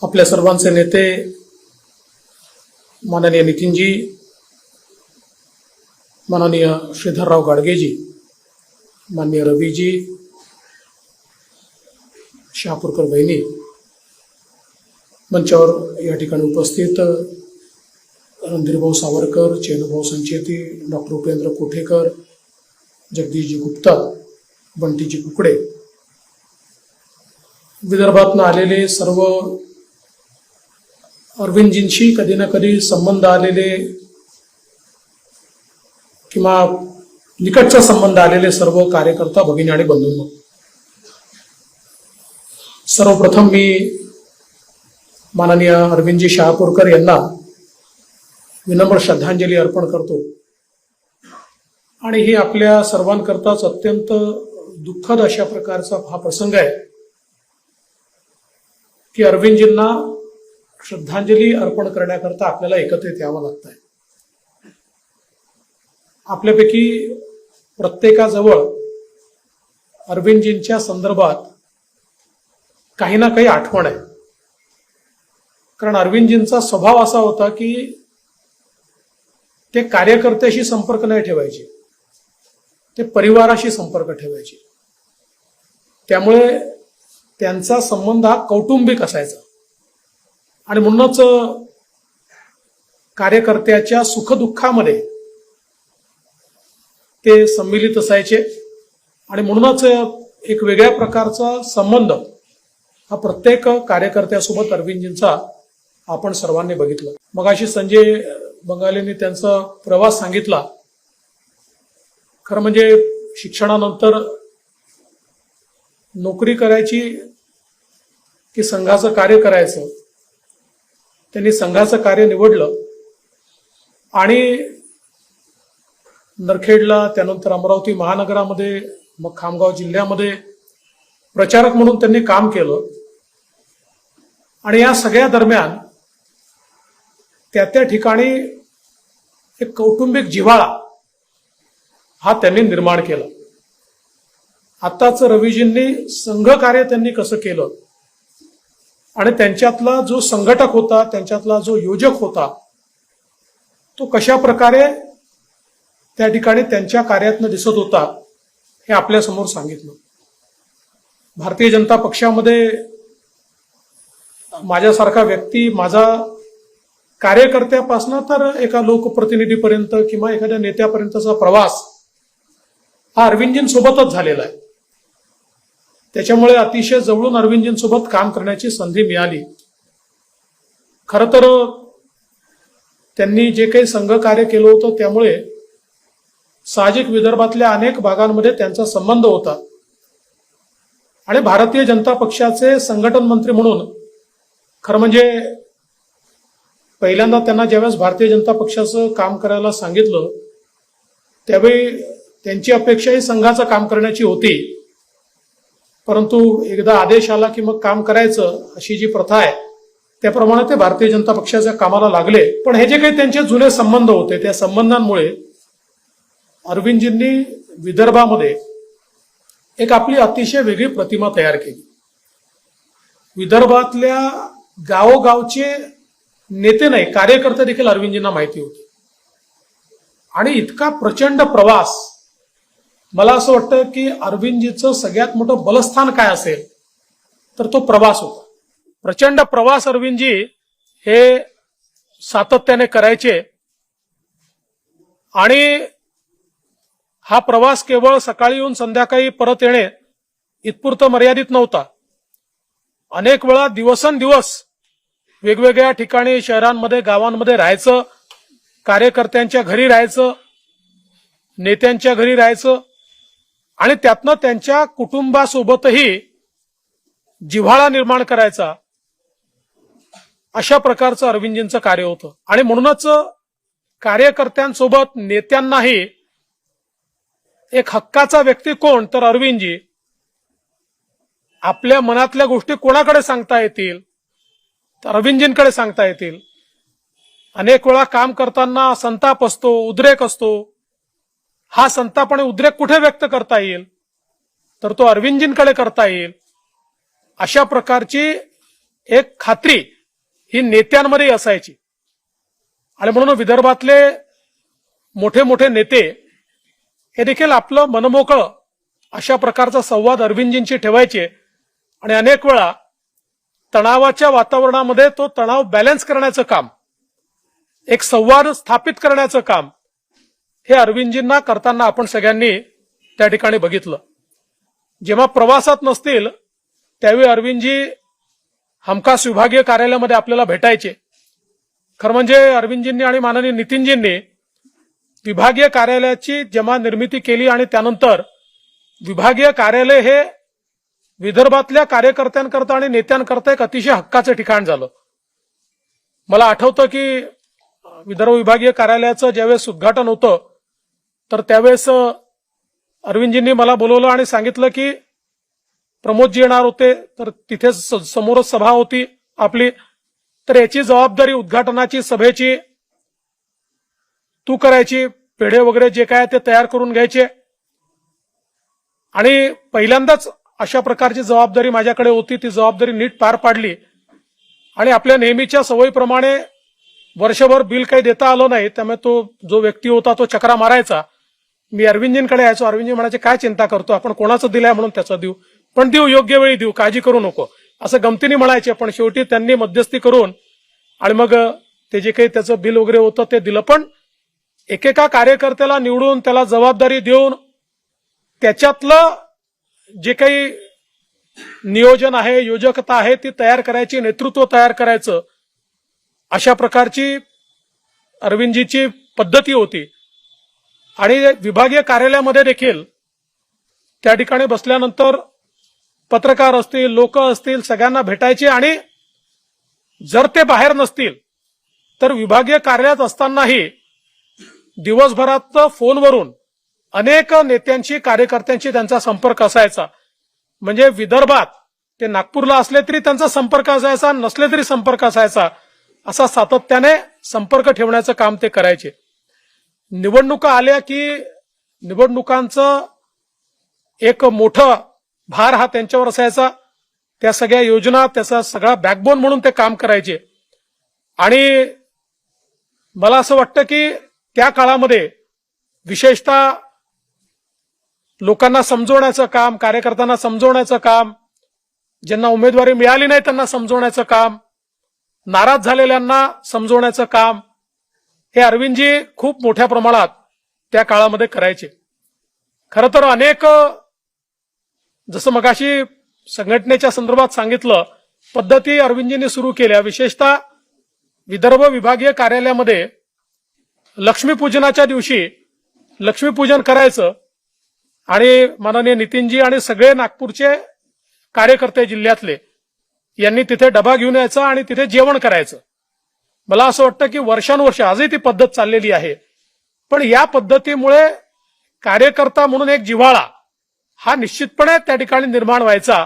आपल्या सर्वांचे नेते माननीय नितीनजी, माननीय श्रीधरराव गाडगेजी, माननीय रवीजी, शहापूरकर बहिणी, मंचावर या ठिकाणी उपस्थित रणधीरभाऊ सावरकर, चेनुभाऊ संचेती, डॉक्टर उपेंद्र कोठेकर, जगदीशजी गुप्ता, बंटीजी कुकडे, विदर्भातून आलेले सर्व अरविंदजींशी कधी ना कधी संबंध आलेले किंवा निकटचा संबंध आलेले सर्व कार्यकर्ता, भगिनी आणि बंधूंनो, सर्वप्रथम मी माननीय अरविंदजी शहापूरकर यांना विनम्र श्रद्धांजली अर्पण करतो आणि ही आपल्या सर्वांकरताच अत्यंत दुःखद अशा प्रकारचा हा प्रसंग आहे की अरविंदजींना श्रद्धांजली अर्पण करण्याकरता आपल्याला एकत्रित यावं लागत आहे. आपल्यापैकी प्रत्येकाजवळ अरविंदजींच्या संदर्भात काही ना काही आठवण आहे. कारण अरविंदजींचा स्वभाव असा होता की ते कार्यकर्त्याशी संपर्क नाही ठेवायचे, ते परिवाराशी संपर्क ठेवायचे. त्यामुळे त्यांचा संबंध हा कौटुंबिक असायचा आणि म्हणूनच कार्यकर्त्याच्या सुखदुःखामध्ये ते सम्मिलित असायचे आणि म्हणूनच एक वेगळ्या प्रकारचा संबंध हा प्रत्येक कार्यकर्त्यासोबत अरविंदजींचा आपण सर्वांनी बघितला. मगाशी संजय बंगालेंनी त्यांचा प्रवास सांगितला. खरं म्हणजे शिक्षणानंतर नोकरी करायची की संघाचं कार्य करायचं, त्यांनी संघाचं कार्य निवडलं आणि नरखेडला, त्यानंतर अमरावती महानगरामध्ये, मग खामगाव जिल्ह्यामध्ये प्रचारक म्हणून त्यांनी काम केलं. आणि या सगळ्या दरम्यान त्या ठिकाणी एक कौटुंबिक जिव्हाळा हा त्यांनी निर्माण केला. आताच रवीजींनी संघ कार्य त्यांनी कसं केलं आणि त्यांच्यातला जो संघटक होता, त्यांच्यातला जो योजक होता, तो कशा प्रकारे त्या ठिकाणी त्यांच्या कार्यातनं दिसत होता हे आपल्या समोर सांगितलं. भारतीय जनता पक्षामध्ये माझ्यासारखा व्यक्ती, माझा कार्यकर्त्यापासून तर एका लोकप्रतिनिधीपर्यंत किंवा एखाद्या नेत्यापर्यंतचा प्रवास हा अरविंदजींसोबतच झालेला आहे. त्याच्यामुळे अतिशय जवळून अरविंदजींसोबत काम करण्याची संधी मिळाली. खरं तर त्यांनी जे काही संघ कार्य केलं होतं त्यामुळे साहजिक विदर्भातल्या अनेक भागांमध्ये त्यांचा संबंध होता आणि भारतीय जनता पक्षाचे संघटन मंत्री म्हणून खरं म्हणजे पहिल्यांदा त्यांना ज्यावेळेस भारतीय जनता पक्षाचं काम करायला सांगितलं त्यावेळी त्यांची अपेक्षा ही संघाचं काम करण्याची होती. परंतु एकदा आदेश आला की मग काम करायचं अशी जी प्रथा आहे त्याप्रमाणे ते भारतीय जनता पक्षाच्या कामाला लागले. पण हे जे काही त्यांचे जुने संबंध होते त्या संबंधांमुळे अरविंदजींनी विदर्भामध्ये एक आपली अतिशय वेगळी प्रतिमा तयार केली. विदर्भातल्या गावोगावचे नेते नाही, कार्यकर्ते देखील अरविंदजींना माहिती होते. आणि इतका प्रचंड प्रवास, मला असं वाटतं की अरविंदजीचं सगळ्यात मोठं बलस्थान काय असेल तर तो प्रवास होता. प्रचंड प्रवास अरविंदजी हे सातत्याने करायचे आणि हा प्रवास केवळ सकाळी येऊन संध्याकाळी परत येणे इतपुरतं मर्यादित नव्हता. अनेक वेळा दिवसेंदिवस वेगवेगळ्या ठिकाणी, शहरांमध्ये, गावांमध्ये राहायचं, कार्यकर्त्यांच्या घरी राहायचं, नेत्यांच्या घरी राहायचं आणि त्यातनं त्यांच्या कुटुंबासोबतही जिव्हाळा निर्माण करायचा, अशा प्रकारचं अरविंदजींचं कार्य होतं. आणि म्हणूनच कार्यकर्त्यांसोबत नेत्यांनाही एक हक्काचा व्यक्ती कोण तर अरविंदजी. आपल्या मनातल्या गोष्टी कोणाकडे सांगता येतील तर अरविंदजींकडे सांगता येतील. अनेक वेळा काम करताना संताप असतो, उद्रेक असतो. हा संताप आणि उद्रेक कुठे व्यक्त करता येईल तर तो अरविंदजींकडे करता येईल. अशा प्रकारची एक खात्री ही नेत्यांमध्ये असायची. आणि म्हणून विदर्भातले मोठे मोठे नेते हे देखील आपलं मनमोकळं अशा प्रकारचा संवाद अरविंदजींशी ठेवायचे. आणि अनेक वेळा तणावाच्या वातावरणामध्ये तो तणाव बॅलन्स करण्याचं काम, एक संवाद स्थापित करण्याचं काम हे अरविंदजींना करताना आपण सगळ्यांनी त्या ठिकाणी बघितलं. जेव्हा प्रवासात नसतील त्यावेळी अरविंदजी हमखास विभागीय कार्यालयामध्ये आपल्याला भेटायचे. खरं म्हणजे अरविंदजींनी आणि माननीय नितीनजींनी विभागीय कार्यालयाची जेव्हा निर्मिती केली आणि त्यानंतर विभागीय कार्यालय हे विदर्भातल्या कार्यकर्त्यांकरता आणि नेत्यांकरता एक अतिशय हक्काचं ठिकाण झालं. मला आठवतं की विदर्भ विभागीय कार्यालयाचं ज्यावेळेस उद्घाटन होतं तर त्यावेळेस अरविंदजींनी मला बोलवलं आणि सांगितलं की प्रमोदजी येणार होते, तर तिथे समोरच सभा होती आपली, तर याची जबाबदारी उद्घाटनाची सभेची तू करायची, पेढे वगैरे जे काय ते तयार करून घ्यायचे. आणि पहिल्यांदाच अशा प्रकारची जबाबदारी माझ्याकडे होती. ती जबाबदारी नीट पार पाडली आणि आपल्या नेहमीच्या सवयीप्रमाणे वर्षभर बिल काही देता आलं नाही, त्यामुळे तो जो व्यक्ती होता तो चक्रा मारायचा. मी अरविंदजींकडे यायचो. अरविंदजी म्हणायचे काय चिंता करतो, आपण कोणाचं दिलंय म्हणून त्याचं देऊ, पण देऊ, योग्य वेळी देऊ, काळजी करू नको, असं गमतीने म्हणायचे. पण शेवटी त्यांनी मध्यस्थी करून आणि मग ते जे काही त्याचं बिल वगैरे होतं ते दिलं. पण एकेका कार्यकर्त्याला निवडून त्याला जबाबदारी देऊन त्याच्यातलं जे काही नियोजन आहे, योजकता आहे ती तयार करायची, नेतृत्व तयार करायचं, अशा प्रकारची अरविंदजीची पद्धती होती. आणि विभागीय कार्यालयामध्ये देखील त्या ठिकाणी बसल्यानंतर पत्रकार असतील, लोक असतील, सगळ्यांना भेटायचे. आणि जर ते बाहेर नसतील तर विभागीय कार्यालयात असतानाही दिवसभरात फोनवरून अनेक नेत्यांशी, कार्यकर्त्यांशी त्यांचा संपर्क असायचा. म्हणजे विदर्भात ते नागपूरला असले तरी त्यांचा संपर्क असायचा, नसले तरी संपर्क असायचा, असा सातत्याने संपर्क ठेवण्याचं काम ते करायचे. निवडणुका आल्या की निवडणुकांचं एक मोठं भार हा त्यांच्यावर असायचा. त्या सगळ्या योजना, त्याचा सगळा बॅकबोन म्हणून ते काम करायचे. आणि मला असं वाटतं की त्या काळामध्ये विशेषतः लोकांना समजवण्याचं काम, कार्यकर्त्यांना समजवण्याचं काम, ज्यांना उमेदवारी मिळाली नाही त्यांना समजवण्याचं काम, नाराज झालेल्यांना समजवण्याचं काम, हे अरविंदजी खूप मोठ्या प्रमाणात त्या काळामध्ये करायचे. खरं तर अनेक, जसं मगाशी संघटनेच्या संदर्भात सांगितलं, पद्धती अरविंदजींनी सुरू केल्या. विशेषतः विदर्भ विभागीय कार्यालयामध्ये लक्ष्मीपूजनाच्या दिवशी लक्ष्मीपूजन करायचं आणि माननीय नितीनजी आणि सगळे नागपूरचे कार्यकर्ते जिल्ह्यातले यांनी तिथे डबा घेऊन यायचा आणि तिथे जेवण करायचं. मला असं वाटतं की वर्षानुवर्ष आजही ती पद्धत चाललेली आहे. पण या पद्धतीमुळे कार्यकर्ता म्हणून एक जिव्हाळा हा निश्चितपणे त्या ठिकाणी निर्माण व्हायचा.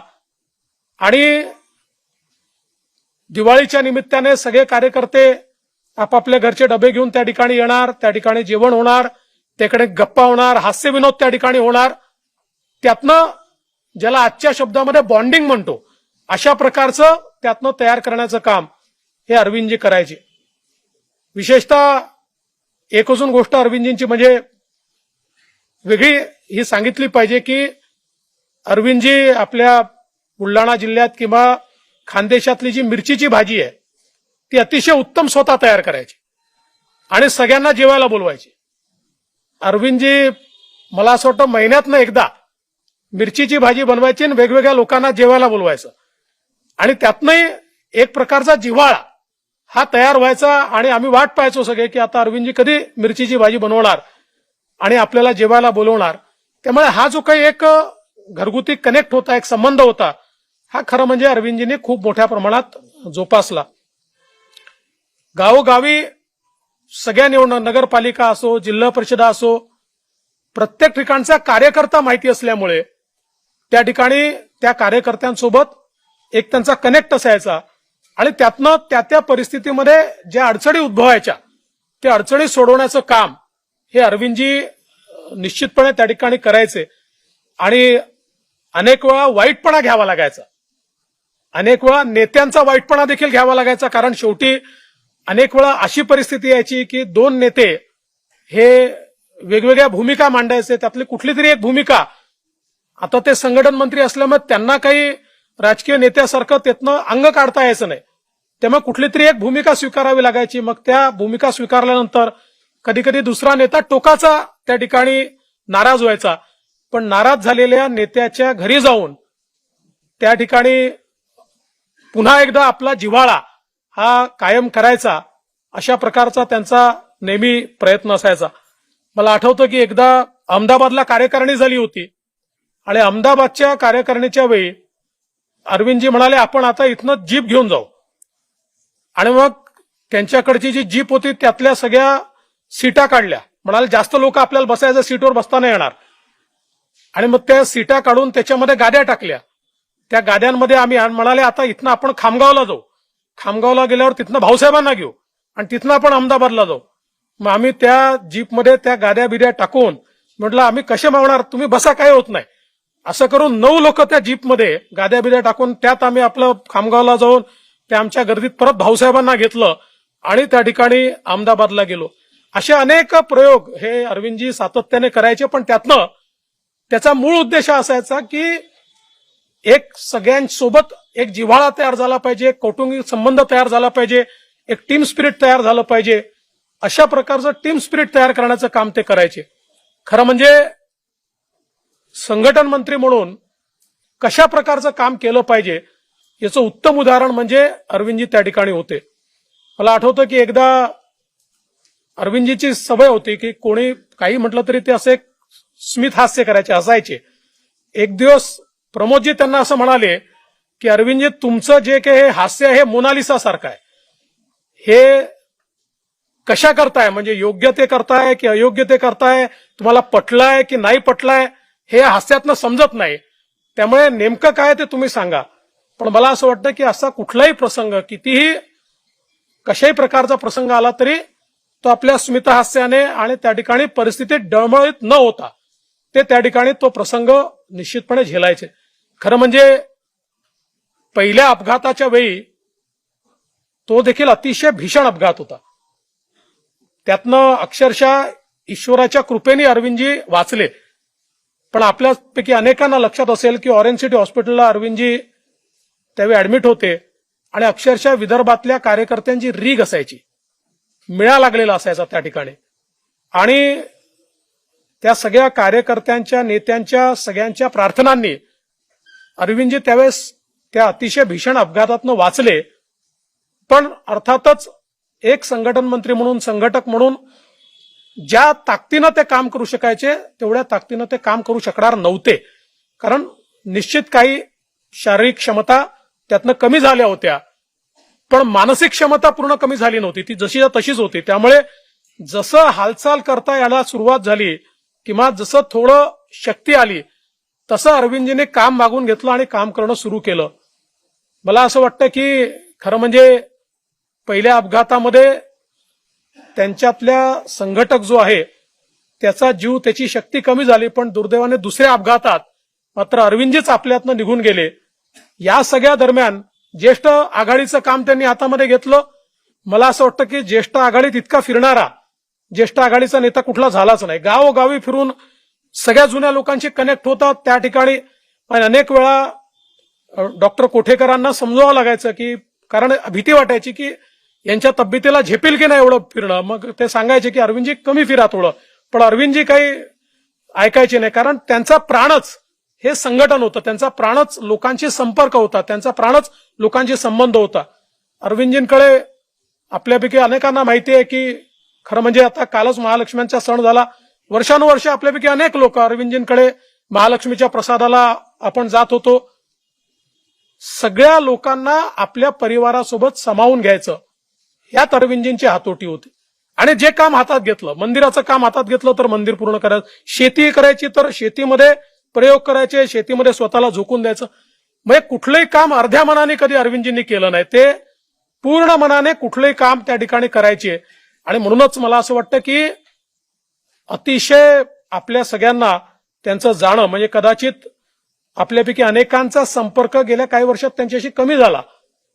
आणि दिवाळीच्या निमित्ताने सगळे कार्यकर्ते आपापल्या घरचे डबे घेऊन त्या ठिकाणी येणार, त्या ठिकाणी जेवण होणार, त्याकडे गप्पा होणार, हास्यविनोद त्या ठिकाणी होणार. त्यातनं ज्याला आजच्या शब्दामध्ये बॉन्डिंग म्हणतो, अशा प्रकारचं त्यातनं तयार करण्याचं काम हे अरविंदजी करायचे. विशेषतः एक अजून गोष्ट अरविंदजींची म्हणजे वेगळी ही सांगितली पाहिजे की अरविंदजी आपल्या बुलढाणा जिल्ह्यात किंवा खानदेशातली जी मिरचीची भाजी आहे ती अतिशय उत्तम स्वतः तयार करायची आणि सगळ्यांना जेवायला बोलवायची. अरविंदजी मला असं वाटतं महिन्यातनं एकदा मिरचीची भाजी बनवायची आणि वेगवेगळ्या लोकांना जेवायला बोलवायचं. आणि त्यातनंही एक प्रकारचा जिव्हाळा हा तयार व्हायचा. आणि आम्ही वाट पाहायचो सगळे की आता अरविंदजी कधी मिरचीची भाजी बनवणार आणि आपल्याला जेवायला बोलवणार. त्यामुळे हा जो काही एक घरगुती कनेक्ट होता, एक संबंध होता, हा खरं म्हणजे अरविंदजींनी खूप मोठ्या प्रमाणात जोपासला. गावोगावी सगळ्या नगरपालिका असो, जिल्हा परिषदा असो, प्रत्येक ठिकाणचा कार्यकर्ता माहिती असल्यामुळे त्या ठिकाणी त्या कार्यकर्त्यांसोबत एक त्यांचा कनेक्ट असायचा. आणि त्यातनं त्या परिस्थितीमध्ये ज्या अडचणी उद्भवायच्या त्या अडचणी सोडवण्याचं काम हे अरविंदजी निश्चितपणे त्या ठिकाणी करायचे. आणि अनेक वेळा वाईटपणा घ्यावा लागायचा, अनेक वेळा नेत्यांचा वाईटपणा देखील घ्यावा लागायचा, कारण शेवटी अनेक वेळा अशी परिस्थिती यायची की दोन नेते हे वेगवेगळ्या भूमिका मांडायचे, त्यातली कुठली तरी एक भूमिका, आता ते संघटन मंत्री असल्यामुळे त्यांना काही राजकीय नेत्यासारखं त्यातनं अंग काढता यायचं नाही, त्यामुळे कुठली तरी एक भूमिका स्वीकारावी लागायची. मग त्या भूमिका स्वीकारल्यानंतर कधी कधी दुसरा नेता टोकाचा त्या ठिकाणी नाराज व्हायचा, पण नाराज झालेल्या नेत्याच्या घरी जाऊन त्या ठिकाणी पुन्हा एकदा आपला जिव्हाळा हा कायम करायचा, अशा प्रकारचा त्यांचा नेहमी प्रयत्न असायचा. मला आठवतं की एकदा अहमदाबादला कार्यकारिणी झाली होती आणि अहमदाबादच्या कार्यकारिणीच्या वेळी अरविंदजी म्हणाले आपण आता इथनं जीप घेऊन जाऊ, आणि मग त्यांच्याकडची जी जीप होती त्यातल्या सगळ्या सीटा काढल्या, म्हणाले जास्त लोक आपल्याला बसायचं, सीटवर बसता नाही येणार, आणि मग त्या सीटा काढून त्याच्यामध्ये गाद्या टाकल्या. त्या गाद्यांमध्ये आम्ही म्हणाले आता इथनं आपण खामगावला जाऊ, खामगावला गेल्यावर तिथनं भाऊसाहेबांना घेऊ आणि तिथनं आपण अहमदाबादला जाऊ. मग आम्ही त्या जीपमध्ये त्या गाद्या बिद्या टाकून म्हटलं आम्ही कसे मागणार, तुम्ही बसा, काय होत नाही. असं करून 9 लोक त्या जीपमध्ये गाद्या बिद्या टाकून त्यात आम्ही आपलं खामगावला जाऊन त्या आमच्या गर्दीत परत भाऊसाहेबांना घेतलं आणि त्या ठिकाणी अहमदाबादला गेलो. असे अनेक प्रयोग हे अरविंदजी सातत्याने करायचे, पण त्यातनं त्याचा मूळ उद्देश असायचा की एक सगळ्यांसोबत एक जिव्हाळा तयार झाला पाहिजे, कौटुंबिक संबंध तयार झाला पाहिजे, एक टीम स्पिरिट तयार झालं पाहिजे. अशा प्रकारचं टीम स्पिरिट तयार करण्याचं काम ते करायचे. खरं म्हणजे संघटन मंत्री म्हणून कशा प्रकारचं काम केलं पाहिजे याचं उत्तम उदाहरण म्हणजे अरविंदजी त्या ठिकाणी होते. मला आठवतं की एकदा अरविंदजीची सवय होती की कोणी काही म्हटलं तरी ते असे स्मित हास्य करायचे, हसायचे. एक दिवस प्रमोदजी त्यांना असं म्हणाले की अरविंदजी तुमचं जे काही हास्य आहे हे मोनालिसा सारखं आहे, हे कशा करताय, म्हणजे योग्य ते करताय की अयोग्य ते करताय, तुम्हाला पटलाय की नाही पटलाय हे हास्यातनं समजत नाही, त्यामुळे नेमकं काय ते तुम्ही सांगा. पण मला असं वाटतं की असा कुठलाही प्रसंग, कितीही कशाही प्रकारचा प्रसंग आला तरी तो आपल्या स्मितहास्याने आणि त्या ठिकाणी परिस्थितीत डळमळीत न होता ते त्या ठिकाणी तो प्रसंग निश्चितपणे झेलायचे. खरं म्हणजे पहिल्या अपघाताच्या वेळी तो देखील अतिशय भीषण अपघात होता, त्यातनं अक्षरशः ईश्वराच्या कृपेने अरविंदजी वाचले. पण आपल्यापैकी अनेकांना लक्षात असेल की ऑरेंज सिटी हॉस्पिटलला अरविंदजी त्यावेळी ऍडमिट होते आणि अक्षरशः विदर्भातल्या कार्यकर्त्यांची रीग असायची, मिळा लागलेला असायचा त्या ठिकाणी, आणि त्या सगळ्या कार्यकर्त्यांच्या नेत्यांच्या सगळ्यांच्या प्रार्थनांनी अरविंदजी त्यावेळेस त्या अतिशय भीषण अपघातातनं वाचले. पण अर्थातच एक संघटन मंत्री म्हणून, संघटक म्हणून ज्या ताकदीनं ते काम करू शकायचे तेवढ्या ताकदीनं ते काम करू शकणार नव्हते, कारण निश्चित काही शारीरिक क्षमता त्यातनं कमी झाल्या होत्या, पण मानसिक क्षमता पूर्ण कमी झाली नव्हती, ती जशी तशीच होती. त्यामुळे जसं हालचाल करता यायला सुरुवात झाली किंवा जसं थोडं शक्ती आली तसं अरविंदजीने काम मागून घेतलं आणि काम करणं सुरू केलं. मला असं वाटतं की खरं म्हणजे पहिल्या अपघातामध्ये त्यांच्यातल्या संघटक जो आहे त्याचा जीव, त्याची शक्ती कमी झाली, पण दुर्दैवाने दुसऱ्या अपघातात मात्र अरविंदजीच आपल्यातनं निघून गेले. या सगळ्या दरम्यान ज्येष्ठ आघाडीचं काम त्यांनी हातामध्ये घेतलं. मला असं वाटतं की ज्येष्ठ आघाडीत इतका फिरणारा ज्येष्ठ आघाडीचा नेता कुठला झालाच नाही. गावोगावी फिरून सगळ्या जुन्या लोकांशी कनेक्ट होतात त्या ठिकाणी. पण अनेक वेळा डॉक्टर कोठेकरांना समजावं लागायचं की, कारण भीती वाटायची की यांच्या तब्येतीला झेपेल की नाही एवढं फिरणं. मग ते सांगायचे की अरविंदजी कमी फिरा थोडं, पण अरविंदजी काही ऐकायचे नाही, कारण त्यांचा प्राणच हे संघटन होतं, त्यांचा प्राणच लोकांशी संपर्क होता, त्यांचा प्राणच लोकांशी संबंध होता. अरविंदजींकडे आपल्यापैकी अनेकांना माहिती आहे की खरं म्हणजे आता कालच महालक्ष्म्यांचा सण झाला, वर्षानुवर्ष आपल्यापैकी अनेक लोक अरविंदजींकडे महालक्ष्मीच्या प्रसादाला आपण जात होतो. सगळ्या लोकांना आपल्या परिवारासोबत सामावून घ्यायचं यात अरविंदजींची हातोटी होती. आणि जे काम हातात घेतलं, मंदिराचं काम हातात घेतलं तर मंदिर पूर्ण करायचं, शेती करायची तर शेतीमध्ये प्रयोग करायचे, शेतीमध्ये स्वतःला झोकून द्यायचं. म्हणजे कुठलंही काम अर्ध्या मनाने कधी अरविंदजींनी केलं नाही, ते पूर्ण मनाने कुठलंही काम त्या ठिकाणी करायचे. आणि म्हणूनच मला असं वाटतं की अतिशय आपल्या सगळ्यांना त्यांचं जाणं म्हणजे कदाचित आपल्यापैकी अनेकांचा संपर्क गेल्या काही वर्षात त्यांच्याशी कमी झाला,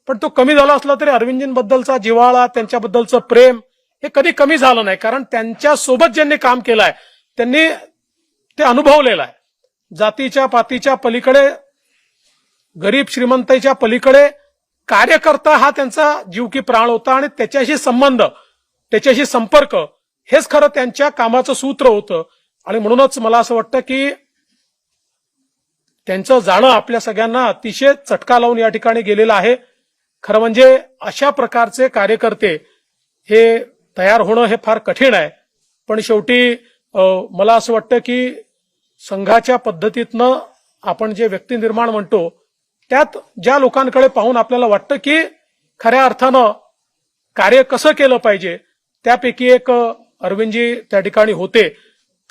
पण तो कमी झाला असला तरी अरविंदजींबद्दलचा जिव्हाळा, त्यांच्याबद्दलचं प्रेम हे कधी कमी झालं नाही. कारण त्यांच्या सोबत ज्यांनी काम केलंय त्यांनी ते अनुभवलेलं आहे. जातीच्या पातीच्या पलीकडे, गरीब श्रीमंताच्या पलीकडे कार्यकर्ता हा त्यांचा जीव की प्राण होता आणि त्याच्याशी संबंध, त्याच्याशी संपर्क हेच खरं त्यांच्या कामाचं सूत्र होतं. आणि म्हणूनच मला असं वाटतं की त्यांचं जाणं आपल्या सगळ्यांना अतिशय चटका लावून या ठिकाणी गेलेलं आहे. खरं म्हणजे अशा प्रकारचे कार्यकर्ते हे तयार होणं हे फार कठीण आहे. पण शेवटी मला असं वाटतं की संघाच्या पद्धतीतनं आपण जे व्यक्ती निर्माण म्हणतो त्यात ज्या लोकांकडे पाहून आपल्याला वाटतं की खऱ्या अर्थानं कार्य कसं केलं पाहिजे त्यापैकी एक अरविंदजी त्या ठिकाणी होते.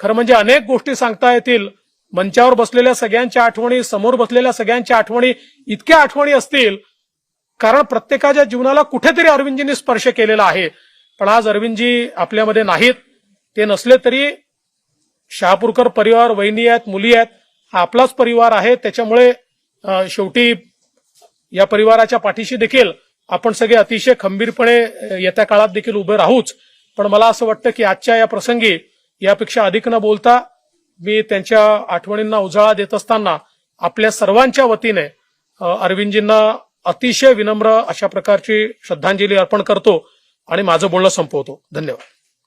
खरं म्हणजे अनेक गोष्टी सांगता येतील. मंचावर बसलेल्या सगळ्यांच्या आठवणी, समोर बसलेल्या सगळ्यांच्या आठवणी, इतक्या आठवणी असतील कारण प्रत्येकाच्या जीवनाला कुठेतरी अरविंदजींनी स्पर्श केलेला आहे. पण आज अरविंदजी आपल्यामध्ये नाहीत. ते नसले तरी शहापूरकर परिवार, वहिनी आहेत, मुली आहेत, हा आपलाच परिवार आहे. त्याच्यामुळे शेवटी या परिवाराच्या पाठीशी देखील आपण सगळे अतिशय खंबीरपणे येत्या काळात देखील उभे राहूच. पण मला असं वाटतं की आजच्या या प्रसंगी यापेक्षा अधिक न बोलता मी त्यांच्या आठवणींना उजाळा देत असताना आपल्या सर्वांच्या वतीने अरविंदजींना अतिशय विनम्र अशा प्रकारची श्रद्धांजली अर्पण करतो आणि माझं बोलणं संपवतो. धन्यवाद.